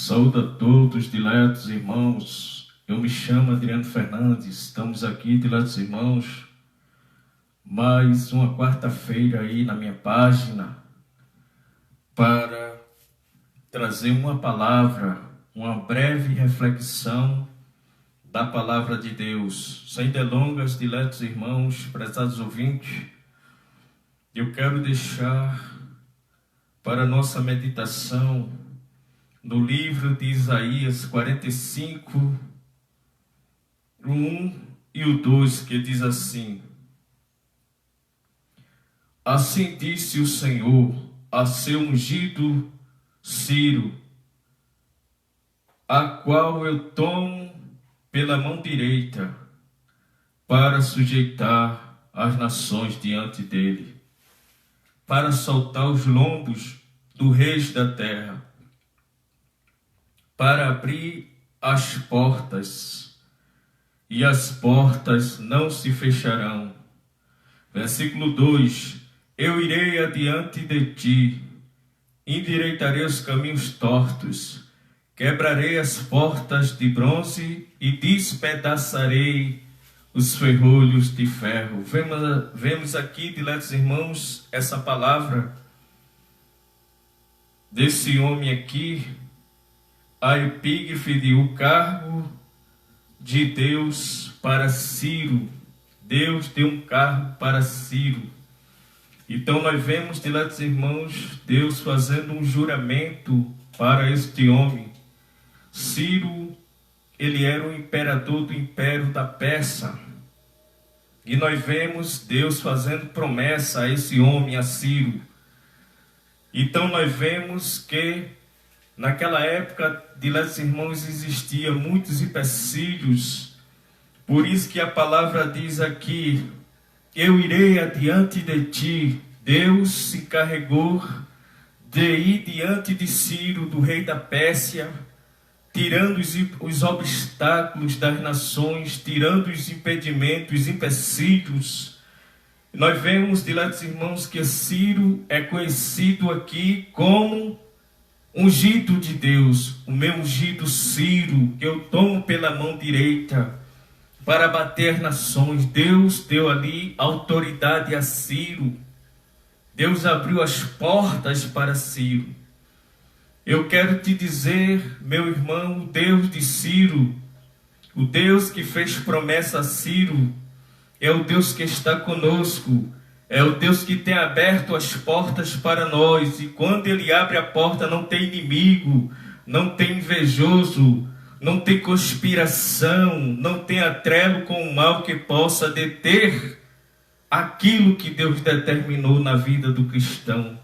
Saúde a todos, diletos irmãos. Eu me chamo Adriano Fernandes. Estamos aqui, diletos irmãos, mais uma quarta-feira aí na minha página para trazer uma palavra, uma breve reflexão da palavra de Deus. Sem delongas, diletos irmãos, prezados ouvintes, eu quero deixar para nossa meditação no livro de Isaías 45, o 1 e o 2, que diz assim: Assim disse o Senhor a seu ungido Ciro, a qual eu tomo pela mão direita para sujeitar as nações diante dele, para soltar os lombos do reis da terra, para abrir as portas, e as portas não se fecharão. Versículo 2: Eu irei adiante de ti, endireitarei os caminhos tortos, quebrarei as portas de bronze e despedaçarei os ferrolhos de ferro. Vemos aqui, diletos irmãos, essa palavra desse homem aqui, a epígrafe de o cargo de Deus para Ciro. Deus deu um cargo para Ciro. Então nós vemos, diletos irmãos, Deus fazendo um juramento para este homem. Ciro, ele era o imperador do império da Pérsia. E nós vemos Deus fazendo promessa a esse homem, a Ciro. Então nós vemos que naquela época, diletos irmãos, existia muitos empecilhos. Por isso que a palavra diz aqui: eu irei adiante de ti. Deus se encarregou de ir diante de Ciro, do rei da Pérsia, tirando os obstáculos das nações, tirando os impedimentos, os empecilhos. Nós vemos, diletos irmãos, que Ciro é conhecido aqui como ungido de Deus, o meu ungido Ciro, que eu tomo pela mão direita para bater nações. Deus deu ali autoridade a Ciro. Deus abriu as portas para Ciro. Eu quero te dizer, meu irmão, o Deus de Ciro, o Deus que fez promessa a Ciro, é o Deus que está conosco. É o Deus que tem aberto as portas para nós. E quando Ele abre a porta, não tem inimigo, não tem invejoso, não tem conspiração, não tem atrelo com o mal que possa deter aquilo que Deus determinou na vida do cristão.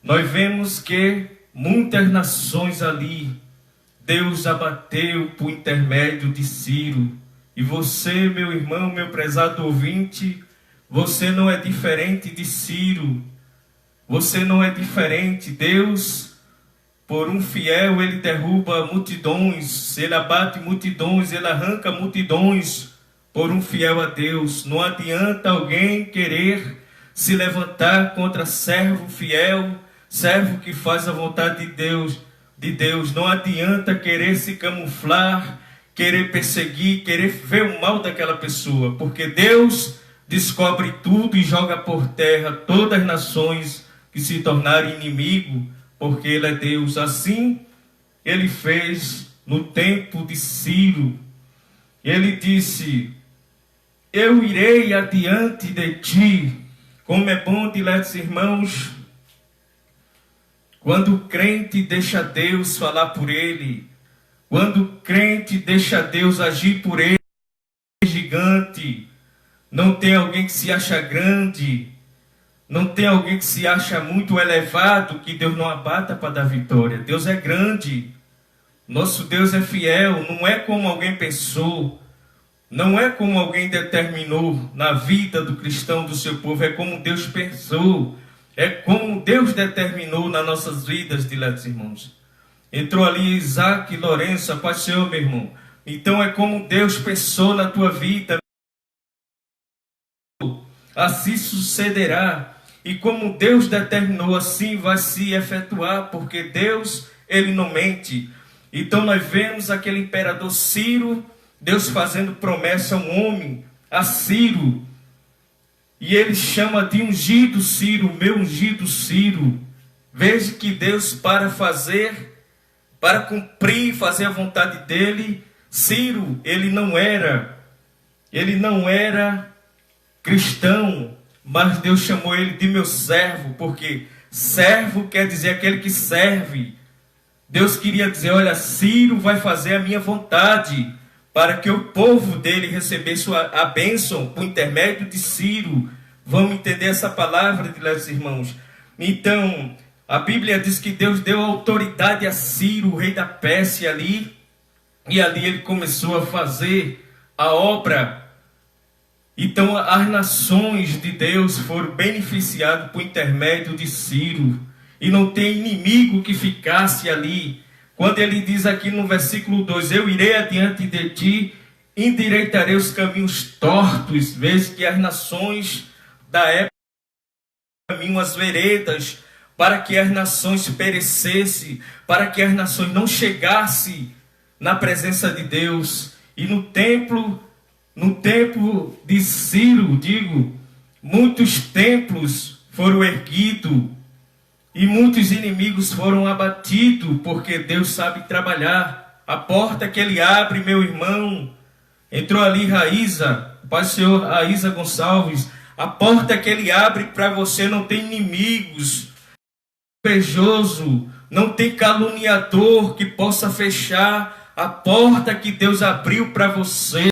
Nós vemos que muitas nações ali, Deus abateu por intermédio de Ciro. E você, meu irmão, meu prezado ouvinte, você não é diferente de Ciro. Você não é diferente. Deus, por um fiel, Ele derruba multidões. Ele abate multidões. Ele arranca multidões por um fiel a Deus. Não adianta alguém querer se levantar contra servo fiel, servo que faz a vontade de Deus. Não adianta querer se camuflar, querer perseguir, querer ver o mal daquela pessoa. Porque Deus descobre tudo e joga por terra todas as nações que se tornarem inimigo, porque Ele é Deus. Assim Ele fez no tempo de Ciro. Ele disse: eu irei adiante de ti. Como é bom, diletos irmãos, quando o crente deixa Deus falar por ele, quando o crente deixa Deus agir por ele, gigante. Não tem alguém que se acha grande, não tem alguém que se acha muito elevado, que Deus não abata para dar vitória. Deus é grande, nosso Deus é fiel, não é como alguém pensou, não é como alguém determinou na vida do cristão, do seu povo, é como Deus pensou, é como Deus determinou nas nossas vidas, diletos irmãos. Entrou ali Isaac Lourenço, a paz do Senhor, meu irmão. Então é como Deus pensou na tua vida. Assim sucederá. E como Deus determinou, assim vai se efetuar, porque Deus ele não mente. Então nós vemos aquele imperador Ciro, Deus fazendo promessa a um homem, a Ciro, e ele chama de ungido Ciro, meu ungido Ciro. Veja que Deus, para cumprir, fazer a vontade dele, Ciro, ele não era cristão, mas Deus chamou ele de meu servo, porque servo quer dizer aquele que serve. Deus queria dizer, olha, Ciro vai fazer a minha vontade, para que o povo dele recebesse a bênção por intermédio de Ciro. Vamos entender essa palavra, meus irmãos? Então, a Bíblia diz que Deus deu autoridade a Ciro, o rei da Pérsia ali, e ali ele começou a fazer a obra. Então, as nações de Deus foram beneficiadas por intermédio de Ciro, e não tem inimigo que ficasse ali. Quando ele diz aqui no versículo 2, eu irei adiante de ti, endireitarei os caminhos tortos. Veja que as nações da época caminham as veredas, para que as nações perecessem, para que as nações não chegassem na presença de Deus. E no templo de Ciro, muitos templos foram erguidos, e muitos inimigos foram abatidos, porque Deus sabe trabalhar. A porta que ele abre, meu irmão, entrou ali Raíza, Paz do Senhor Raíza Gonçalves, a porta que ele abre para você não tem inimigos, invejoso, não tem caluniador que possa fechar a porta que Deus abriu para você.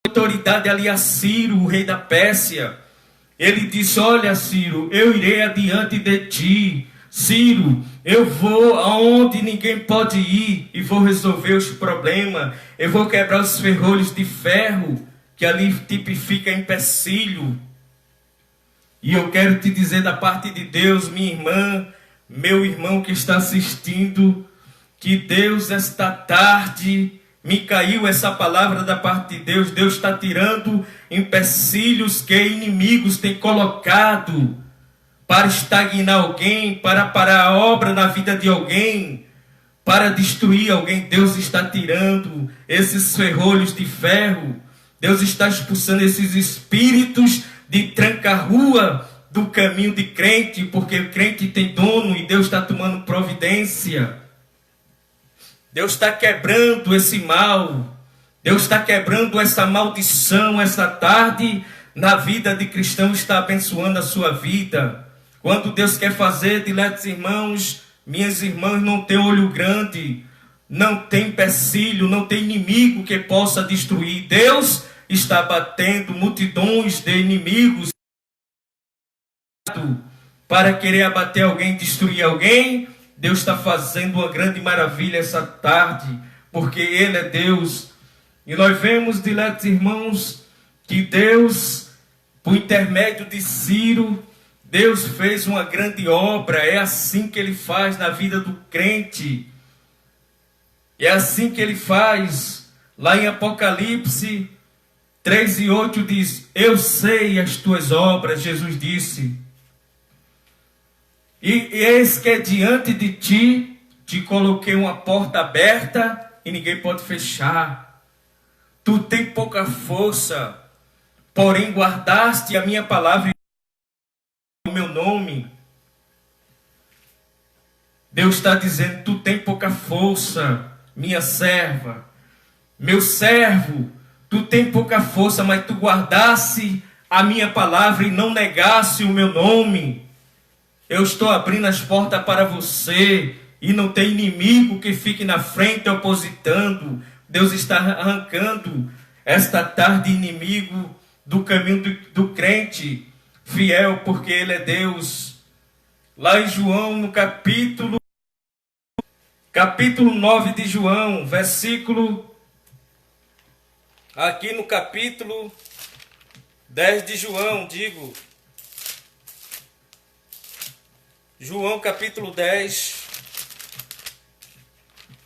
A autoridade ali a Ciro, o rei da Pérsia. Ele disse, olha Ciro, eu irei adiante de ti. Ciro, eu vou aonde ninguém pode ir e vou resolver os problemas. Eu vou quebrar os ferrolhos de ferro, que ali tipifica empecilho. E eu quero te dizer da parte de Deus, minha irmã, meu irmão que está assistindo, que Deus esta tarde me caiu essa palavra da parte de Deus. Deus está tirando empecilhos que inimigos têm colocado para estagnar alguém, para parar a obra na vida de alguém, para destruir alguém. Deus está tirando esses ferrolhos de ferro. Deus está expulsando esses espíritos de tranca-rua do caminho de crente, porque o crente tem dono e Deus está tomando providência. Deus está quebrando esse mal. Deus está quebrando essa maldição essa tarde na vida de cristão, está abençoando a sua vida. Quando Deus quer fazer, diletos irmãos, minhas irmãs, não tem olho grande, não tem empecilho, não tem inimigo que possa destruir. Deus está batendo multidões de inimigos para querer abater alguém, destruir alguém. Deus está fazendo uma grande maravilha essa tarde, porque Ele é Deus. E nós vemos, diletos irmãos, que Deus, por intermédio de Ciro, Deus fez uma grande obra. É assim que Ele faz na vida do crente. É assim que Ele faz. Lá em Apocalipse 3:8 diz, eu sei as tuas obras, Jesus disse. E eis que diante de ti, te coloquei uma porta aberta e ninguém pode fechar. Tu tem pouca força, porém guardaste a minha palavra e o meu nome. Deus está dizendo, tu tem pouca força, minha serva, meu servo, tu tem pouca força, mas tu guardasse a minha palavra e não negasse o meu nome. Eu estou abrindo as portas para você e não tem inimigo que fique na frente opositando. Deus está arrancando esta tarde inimigo do caminho do crente fiel, porque Ele é Deus. Lá em João, no capítulo 9 de João, versículo, aqui no capítulo 10 de João, João capítulo 10,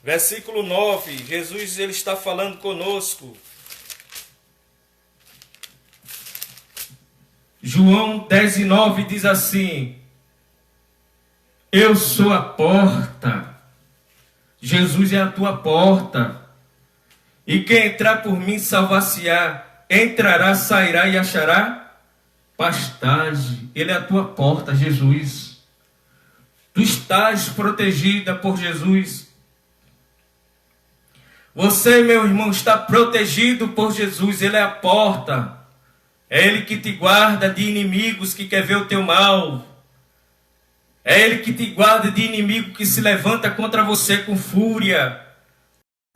versículo 9, Jesus ele está falando conosco. João 10:9 diz assim, Eu sou a porta. Jesus é a tua porta. E quem entrar por mim salvar-se-á. Entrará, sairá e achará pastagem. Ele é a tua porta, Jesus. Tu estás protegida por Jesus. Você, meu irmão, está protegido por Jesus. Ele é a porta. É Ele que te guarda de inimigos que quer ver o teu mal. É Ele que te guarda de inimigo que se levanta contra você com fúria,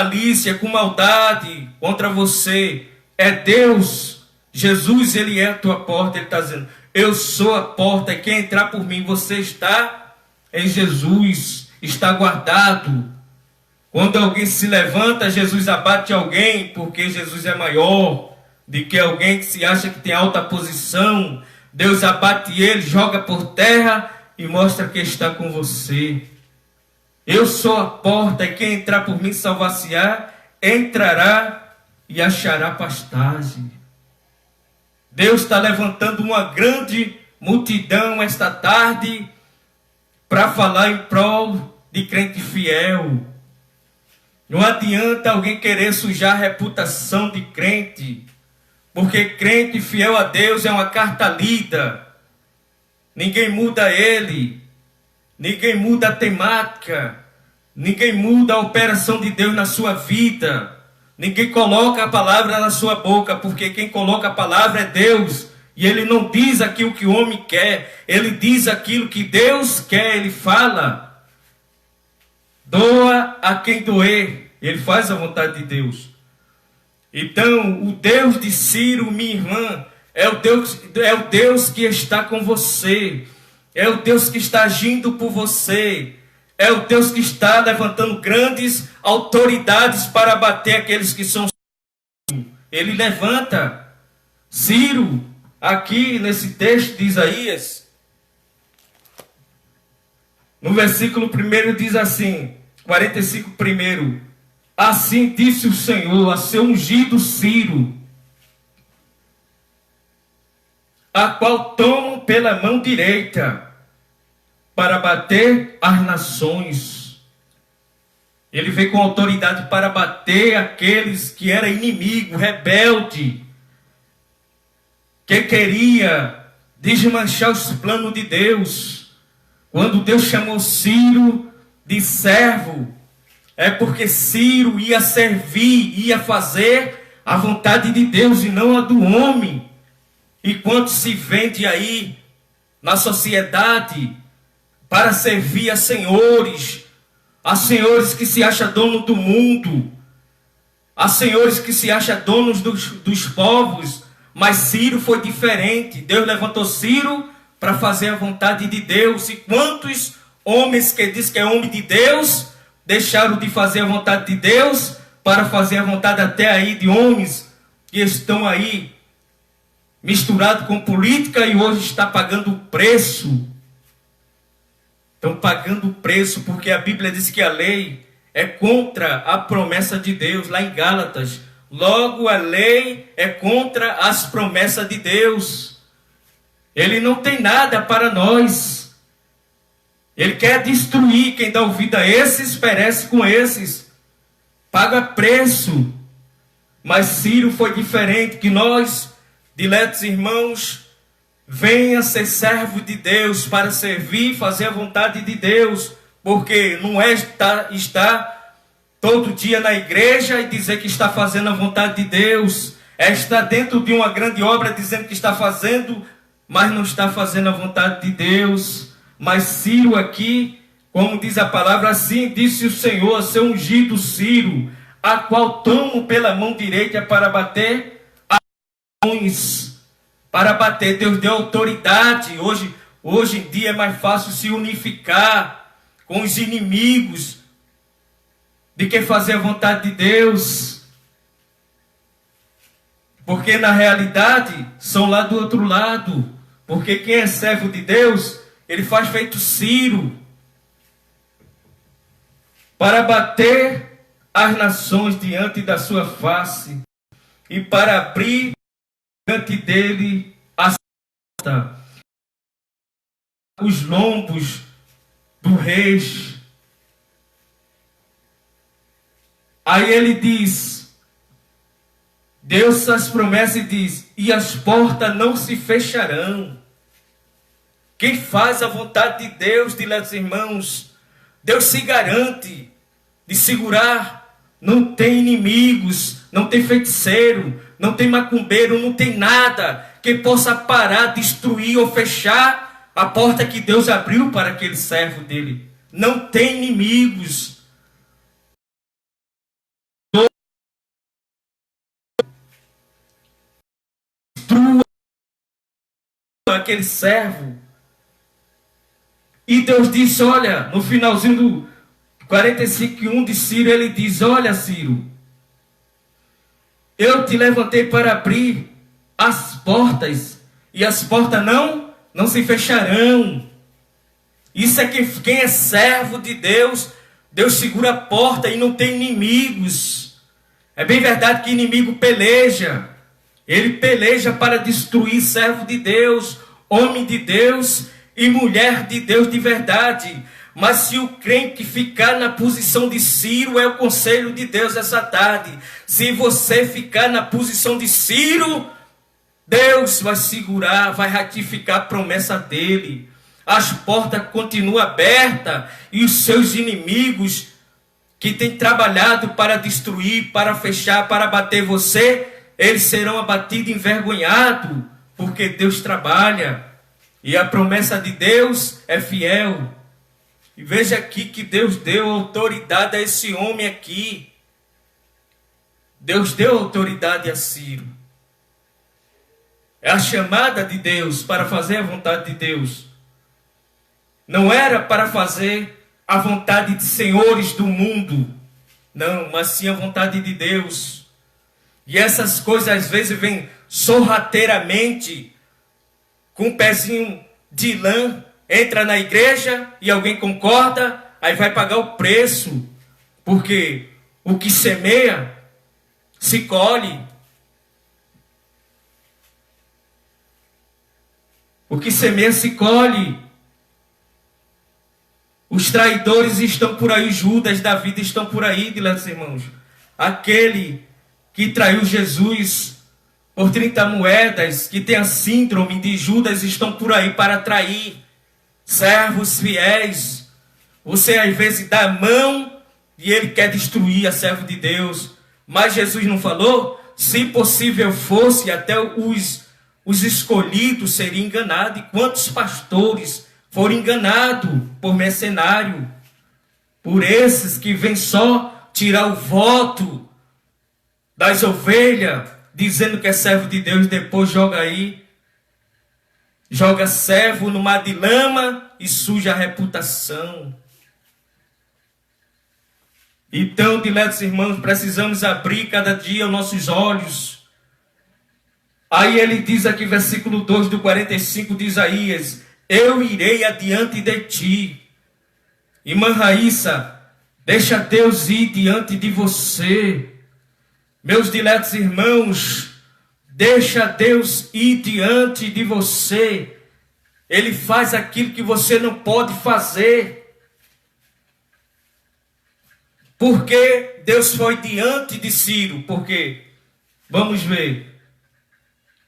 malícia, com maldade contra você. É Deus. Jesus, Ele é a tua porta. Ele está dizendo, eu sou a porta. E quem entrar por mim, você está em Jesus. Está guardado. Quando alguém se levanta, Jesus abate alguém, porque Jesus é maior do que alguém que se acha que tem alta posição. Deus abate ele, joga por terra e mostra que está com você. Eu sou a porta, e quem entrar por mim salvar-se-á, entrará e achará pastagem. Deus está levantando uma grande multidão esta tarde para falar em prol de crente fiel. Não adianta alguém querer sujar a reputação de crente, porque crente fiel a Deus é uma carta lida. Ninguém muda ele, ninguém muda a temática, ninguém muda a operação de Deus na sua vida, ninguém coloca a palavra na sua boca, porque quem coloca a palavra é Deus, e Ele não diz aquilo que o homem quer, Ele diz aquilo que Deus quer. Ele fala, doa a quem doer. Ele faz a vontade de Deus. Então, o Deus de Ciro, minha irmã, é o Deus que está com você. É o Deus que está agindo por você. É o Deus que está levantando grandes autoridades para abater aqueles que são. Ele levanta Ciro, aqui nesse texto de Isaías, no versículo 1 diz assim, 45 primeiro, assim disse o Senhor a seu ungido Ciro, a qual tomam pela mão direita para bater as nações. Ele veio com autoridade para bater aqueles que eram inimigo, rebelde, que queria desmanchar os planos de Deus. Quando Deus chamou Ciro de servo, é porque Ciro ia servir, ia fazer a vontade de Deus e não a do homem. E quanto se vende aí na sociedade para servir a senhores que se acham dono do mundo, a senhores que se acham donos dos povos. Mas Ciro foi diferente. Deus levantou Ciro para fazer a vontade de Deus. E quantos homens que diz que é homem de Deus deixaram de fazer a vontade de Deus para fazer a vontade até aí de homens que estão aí misturados com política e hoje está pagando o preço. Estão pagando o preço porque a Bíblia diz que a lei é contra a promessa de Deus, lá em Gálatas. Logo a lei é contra as promessas de Deus. Ele não tem nada para nós. Ele quer destruir. Quem dá ouvido a esses, perece com esses. Paga preço. Mas Ciro foi diferente. Que nós, diletos irmãos, venha ser servo de Deus para servir e fazer a vontade de Deus. Porque não é estar todo dia na igreja e dizer que está fazendo a vontade de Deus. É estar dentro de uma grande obra dizendo que está fazendo, mas não está fazendo a vontade de Deus. Mas Ciro aqui, como diz a palavra, assim disse o Senhor a seu ungido Ciro, a qual tomo pela mão direita para bater as nações. Para bater, Deus deu autoridade. Hoje em dia é mais fácil se unificar com os inimigos de que fazer a vontade de Deus. Porque na realidade são lá do outro lado. Porque quem é servo de Deus, ele faz feito Ciro, para bater as nações diante da sua face e para abrir diante dele a porta, os lombos do rei. Aí ele diz, Deus faz promessa e diz, e as portas não se fecharão. Quem faz a vontade de Deus, diletos irmãos, Deus se garante de segurar. Não tem inimigos, não tem feiticeiro, não tem macumbeiro, não tem nada que possa parar, destruir ou fechar a porta que Deus abriu para aquele servo dele. Não tem inimigos. Destrua aquele servo. E Deus disse, olha, no finalzinho do 45:1 de Ciro, ele diz, olha Ciro, eu te levantei para abrir as portas, e as portas não se fecharão. Isso é que quem é servo de Deus, Deus segura a porta e não tem inimigos. É bem verdade que inimigo peleja, ele peleja para destruir servo de Deus, homem de Deus e mulher de Deus de verdade. Mas se o crente ficar na posição de Ciro, é o conselho de Deus essa tarde. Se você ficar na posição de Ciro, Deus vai segurar, vai ratificar a promessa dele. As portas continuam abertas e os seus inimigos que têm trabalhado para destruir, para fechar, para abater você, eles serão abatidos e envergonhados, porque Deus trabalha. E a promessa de Deus é fiel. E veja aqui que Deus deu autoridade a esse homem aqui. Deus deu autoridade a Ciro. É a chamada de Deus para fazer a vontade de Deus. Não era para fazer a vontade de senhores do mundo. Não, mas sim a vontade de Deus. E essas coisas às vezes vêm sorrateiramente, com um pezinho de lã, entra na igreja e alguém concorda, aí vai pagar o preço, porque o que semeia, se colhe. O que semeia, se colhe. Os traidores estão por aí, Judas da vida estão por aí, diletos irmãos. Aquele que traiu Jesus por 30 moedas, que tem a síndrome de Judas, estão por aí para trair. Servos fiéis, você às vezes dá a mão e ele quer destruir a servo de Deus. Mas Jesus não falou? Se possível fosse, até os escolhidos seriam enganados. E quantos pastores foram enganados por mercenário? Por esses que vêm só tirar o voto das ovelhas, dizendo que é servo de Deus, depois joga servo no mar de lama e suja a reputação. Então, diletos irmãos, precisamos abrir cada dia os nossos olhos. Aí ele diz aqui, versículo 2 do 45 de Isaías, eu irei adiante de ti. Irmã Raíssa, deixa Deus ir diante de você. Meus diletos irmãos, deixa Deus ir diante de você. Ele faz aquilo que você não pode fazer. Porque Deus foi diante de Ciro? Porque, vamos ver,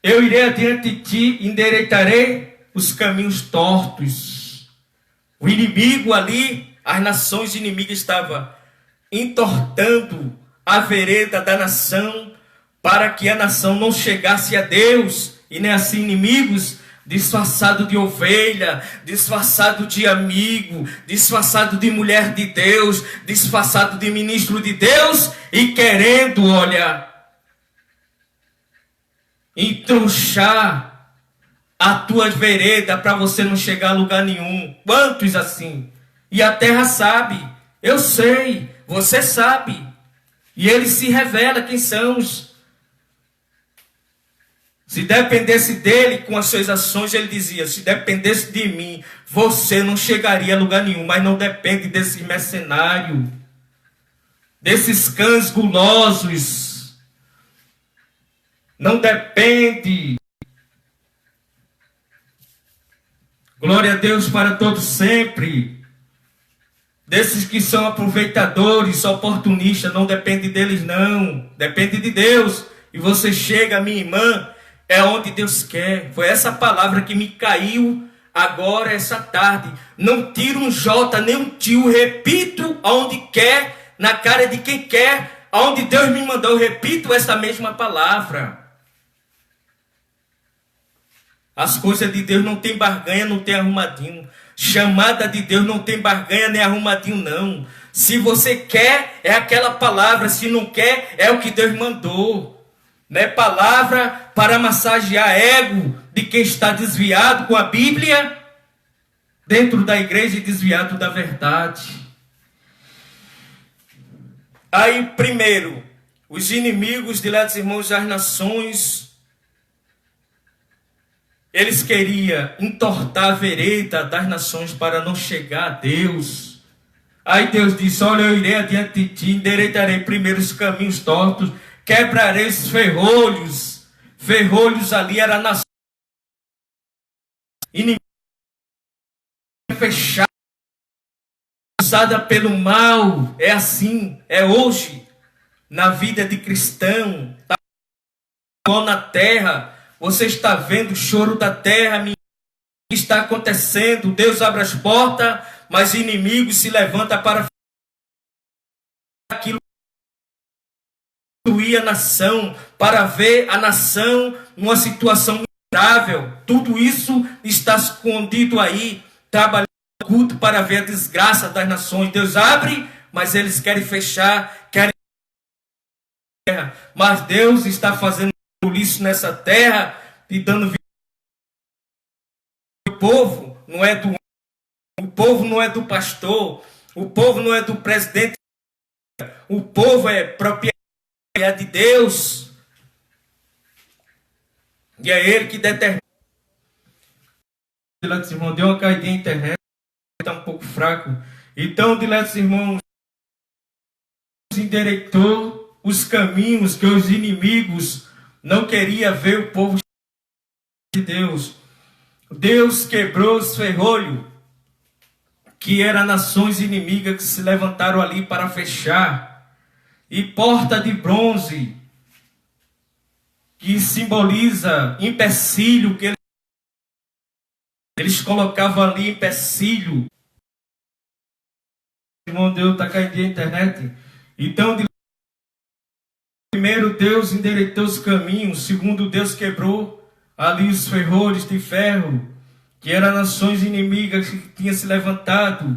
eu irei adiante de ti, endireitarei os caminhos tortos. O inimigo ali, as nações inimigas estavam entortando a vereda da nação, para que a nação não chegasse a Deus, e nem assim inimigos, disfarçado de ovelha, disfarçado de amigo, disfarçado de mulher de Deus, disfarçado de ministro de Deus, e querendo, olha, entronchar a tua vereda para você não chegar a lugar nenhum. Quantos assim? E a terra sabe, eu sei, você sabe. E ele se revela quem são os. Se dependesse dele com as suas ações, ele dizia, se dependesse de mim, você não chegaria a lugar nenhum. Mas não depende desse mercenário, desses cães gulosos. Não depende. Glória a Deus para todos sempre. desses que são aproveitadores, oportunistas. Não depende deles, não. Depende de Deus. E você chega, minha irmã, é onde Deus quer. Foi essa palavra que me caiu agora, essa tarde. Não tiro um J, nem um tio. Repito aonde quer, na cara de quem quer. Aonde Deus me mandou, eu repito essa mesma palavra. As coisas de Deus não tem barganha, não tem arrumadinho. Chamada de Deus não tem barganha nem arrumadinho, não. Se você quer, é aquela palavra. Se não quer, é o que Deus mandou. Não é palavra para massagear ego de quem está desviado com a Bíblia dentro da igreja e desviado da verdade. Aí, primeiro, os inimigos, diletos irmãos das nações, eles queriam entortar a vereda das nações para não chegar a Deus. Aí Deus disse: olha, eu irei adiante de ti, endireitarei primeiro os caminhos tortos, quebrarei os ferrolhos. Ferrolhos ali era a nação inimiga fechada, usada pelo mal. É assim, é hoje, na vida de cristão, tá na terra. Você está vendo o choro da terra, o que está acontecendo? Deus abre as portas, mas inimigos se levanta para aquilo que destruir a nação, para ver a nação numa situação miserável. Tudo isso está escondido aí, trabalhando oculto para ver a desgraça das nações. Deus abre, mas eles querem fechar, querem terra. Mas Deus está fazendo isso nessa terra e dando vida. O povo não é do não é do pastor, o povo não é do presidente, o povo é propriedade de Deus. E é ele que determina. Diletos irmãos, deu uma caidinha na internet, está um pouco fraco. Então, diletos irmãos, endireitou os caminhos que os inimigos não queriam ver o povo de Deus. Deus quebrou os ferrolhos, que eram nações inimigas que se levantaram ali para fechar. E porta de bronze, que simboliza empecilho, que eles colocavam ali empecilho. Irmão, Deus está caindo na internet. Então, primeiro Deus endireitou os caminhos, segundo Deus quebrou ali os ferrolhos de ferro, que eram nações inimigas que tinham se levantado.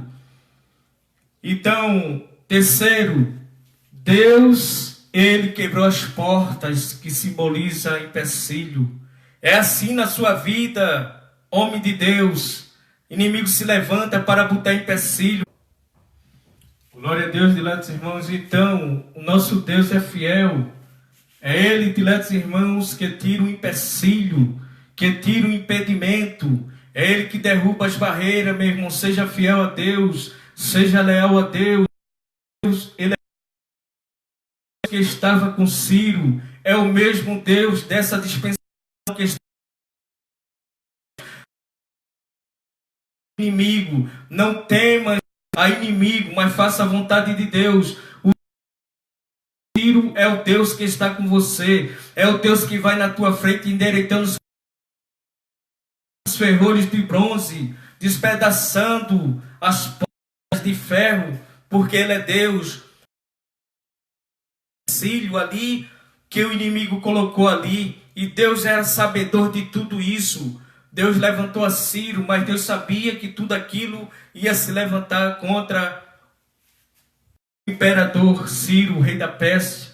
Então, terceiro, Deus, ele quebrou as portas, que simboliza empecilho. É assim na sua vida, homem de Deus. Inimigo se levanta para botar empecilho. Glória a Deus, diletos irmãos. Então, o nosso Deus é fiel. É Ele, diletos irmãos, que tira o empecilho, que tira o impedimento. É Ele que derruba as barreiras, meu irmão. Seja fiel a Deus, seja leal a Deus. Ele é o que estava com Ciro. É o mesmo Deus dessa dispensação que está. Inimigo, não tema a inimigo, mas faça a vontade de Deus. O Ciro é o Deus que está com você, é o Deus que vai na tua frente endireitando os ferrolhos de bronze, despedaçando as portas de ferro, porque Ele é Deus. Cílio ali que o inimigo colocou ali, e Deus era sabedor de tudo isso. Deus levantou a Ciro, mas Deus sabia que tudo aquilo ia se levantar contra o imperador Ciro, o rei da Pérsia.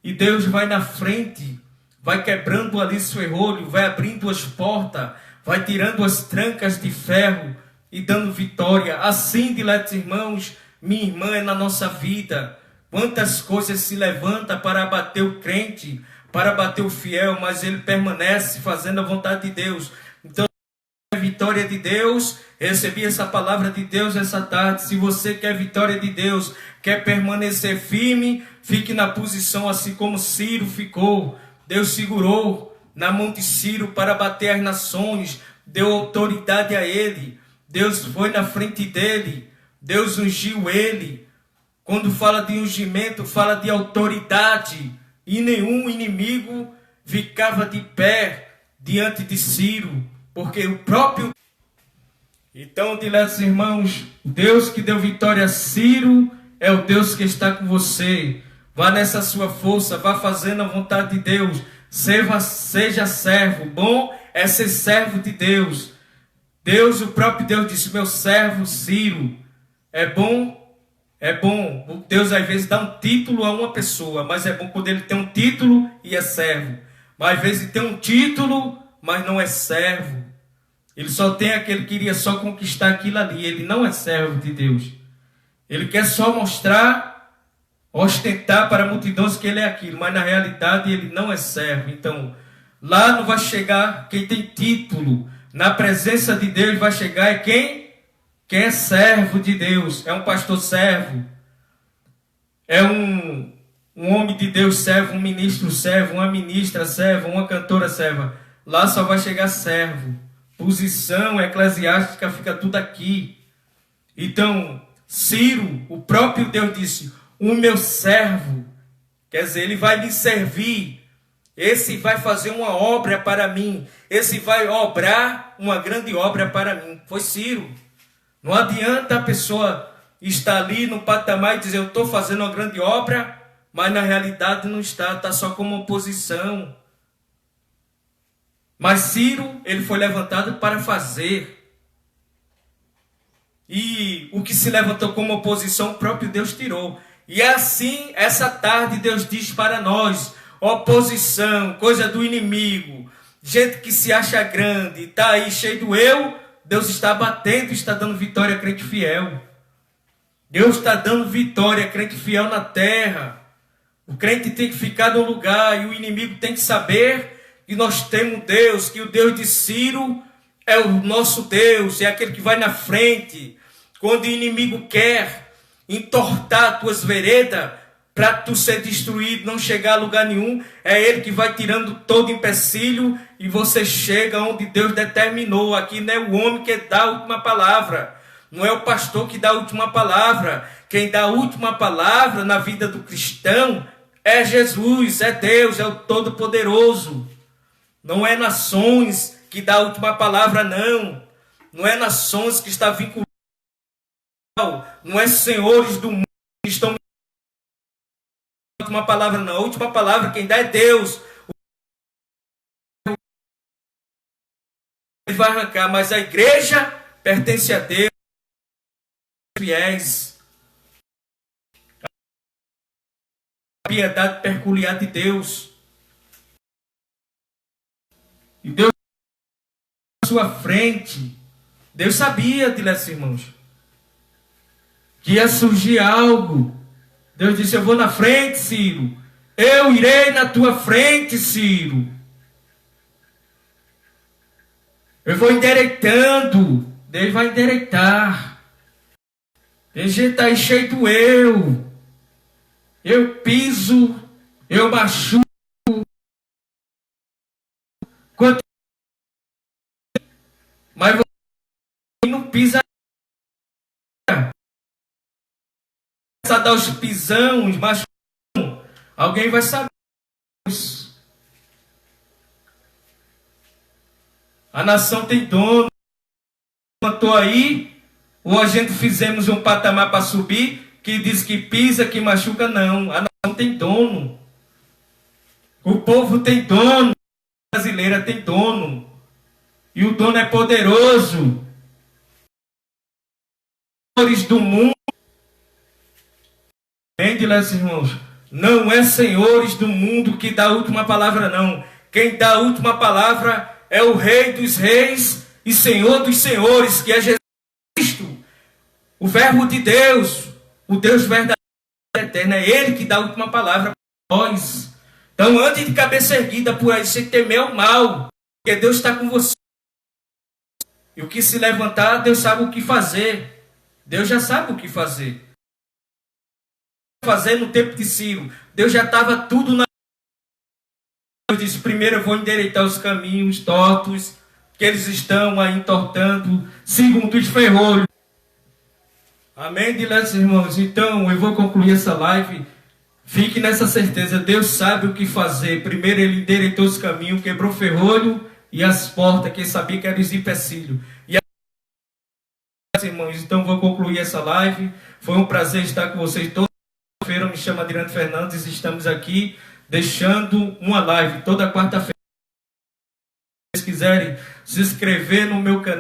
E Deus vai na frente, vai quebrando ali o ferrolho, vai abrindo as portas, vai tirando as trancas de ferro e dando vitória. Assim, diletos irmãos, minha irmã, é na nossa vida. Quantas coisas se levantam para abater o crente, para abater o fiel, mas ele permanece fazendo a vontade de Deus. Então, a vitória de Deus, recebi essa palavra de Deus essa tarde. Se você quer vitória de Deus, quer permanecer firme, fique na posição assim como Ciro ficou. Deus segurou na mão de Ciro para bater as nações, deu autoridade a ele. Deus foi na frente dele, Deus ungiu ele. Quando fala de ungimento, fala de autoridade. E nenhum inimigo ficava de pé diante de Ciro, porque o próprio... Então, diletos irmãos, o Deus que deu vitória a Ciro é o Deus que está com você. Vá nessa sua força, vá fazendo a vontade de Deus. Seja servo. Bom é ser servo de Deus. Deus, o próprio Deus disse, meu servo Ciro. É bom. Deus às vezes dá um título a uma pessoa, mas é bom quando ele tem um título e é servo. Mas às vezes tem um título, mas não é servo. Ele só tem aquele que iria só conquistar aquilo ali. Ele não é servo de Deus. Ele quer só mostrar, ostentar para multidões que ele é aquilo, mas na realidade ele não é servo. Então, lá não vai chegar quem tem título. Na presença de Deus vai chegar é quem é servo de Deus. É um pastor servo. É um homem de Deus servo, um ministro servo, uma ministra serva, uma cantora serva. Lá só vai chegar servo. Posição eclesiástica fica tudo aqui. Então, Ciro, o próprio Deus disse, o meu servo, quer dizer, ele vai me servir, esse vai fazer uma obra para mim, esse vai obrar uma grande obra para mim. Foi Ciro. Não adianta a pessoa estar ali no patamar e dizer, eu estou fazendo uma grande obra, mas na realidade não está só como oposição. Mas Ciro, ele foi levantado para fazer. E o que se levantou como oposição, o próprio Deus tirou. E assim, essa tarde, Deus diz para nós, oposição, coisa do inimigo, gente que se acha grande, está aí cheio do eu, Deus está batendo, está dando vitória a crente fiel. Deus está dando vitória a crente fiel na terra. O crente tem que ficar no lugar e o inimigo tem que saber que nós temos Deus, que o Deus de Ciro é o nosso Deus, é aquele que vai na frente. Quando o inimigo quer entortar tuas veredas, para tu ser destruído, não chegar a lugar nenhum, é ele que vai tirando todo empecilho e você chega onde Deus determinou. Aqui não é o homem que dá a última palavra, não é o pastor que dá a última palavra. Quem dá a última palavra na vida do cristão é Jesus, é Deus, é o Todo-Poderoso. Não é nações que dá a última palavra, não. Não é nações que está vinculado. Não é senhores do mundo que estão a última palavra, não. A última palavra quem dá é Deus. Ele vai arrancar, mas a igreja pertence a Deus. Fiéis. A piedade peculiar de Deus. E Deus à sua frente. Deus sabia, diletos irmãos, que ia surgir algo. Deus disse, eu vou na frente, Ciro. Eu irei na tua frente, Ciro. Eu vou endireitando. Deus vai endireitar. Tem gente aí cheio do eu. Eu piso, eu machuco. Mas você não pisa. A dar os pisões, machucam. Alguém vai saber. A nação tem dono. Estou aí, ou a gente fizemos um patamar para subir, que diz que pisa, que machuca, não. A nação tem dono. O povo tem dono. A brasileira tem dono. E o dono é poderoso. Senhores do mundo. Entende, irmãos? Não é senhores do mundo que dá a última palavra, não. Quem dá a última palavra é o Rei dos Reis e Senhor dos Senhores, que é Jesus Cristo, o Verbo de Deus, o Deus verdadeiro e eterno. É Ele que dá a última palavra para nós. Então, ande de cabeça erguida por aí, sem temer o mal, porque Deus está com você. E o que se levantar, Deus sabe o que fazer. Deus já sabe o que fazer. Fazer no tempo de Ciro, Deus já estava tudo na... Deus disse, primeiro eu vou endireitar os caminhos tortos, que eles estão aí entortando, segundo os ferrolhos. Amém, diletos irmãos. Então, eu vou concluir essa live. Fique nessa certeza, Deus sabe o que fazer. Primeiro Ele endireitou os caminhos, quebrou o ferrolho e as portas, quem sabia que era os empecilhos. E irmãos, então vou concluir essa live. Foi um prazer estar com vocês toda quarta-feira. Me chamo Adriano Fernandes e estamos aqui deixando uma live toda quarta-feira. Se vocês quiserem se inscrever no meu canal,